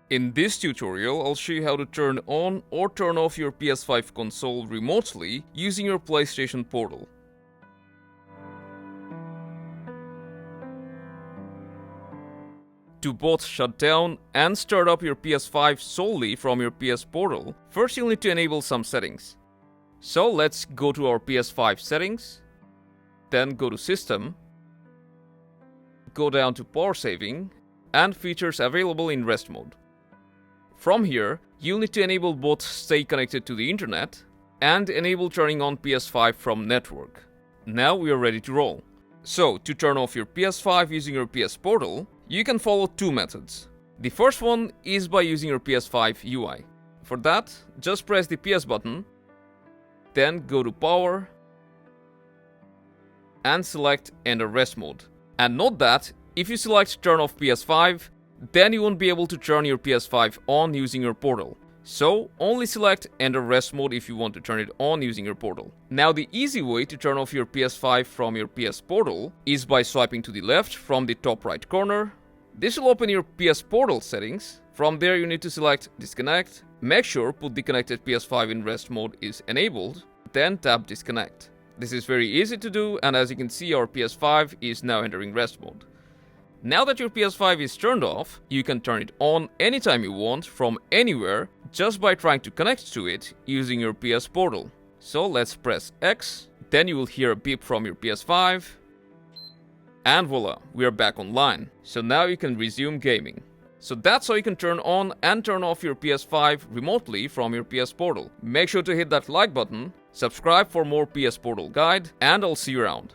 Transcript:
In this tutorial, I'll show you how to turn on or turn off your PS5 console remotely using your PlayStation portal. To both shut down and start up your PS5 solely from your PS portal, first you'll need to enable some settings. So let's go to our PS5 settings, then go to System, go down to Power Saving, and Features available in Rest mode. From here, you'll need to enable both Stay Connected to the Internet and enable turning on PS5 from Network. Now we are ready to roll. So, to turn off your PS5 using your PS portal, you can follow two methods. The first one is by using your PS5 UI. For that, just press the PS button, then go to Power, and select Enter Rest Mode. And note that, if you select Turn off PS5, then you won't be able to turn your PS5 on using your portal. So, only select Enter Rest Mode if you want to turn it on using your portal. Now, the easy way to turn off your PS5 from your PS portal is by swiping to the left from the top right corner. This will open your PS portal settings. From there, you need to select Disconnect. Make sure put the connected PS5 in rest mode is enabled. Then tap Disconnect. This is very easy to do, and as you can see, our PS5 is now entering rest mode. Now that your PS5 is turned off, you can turn it on anytime you want from anywhere just by trying to connect to it using your PS portal. So let's press X, then you will hear a beep from your PS5, and voila, we are back online. So now you can resume gaming. So that's how you can turn on and turn off your PS5 remotely from your PS portal. Make sure to hit that like button, subscribe for more PS portal guide, and I'll see you around.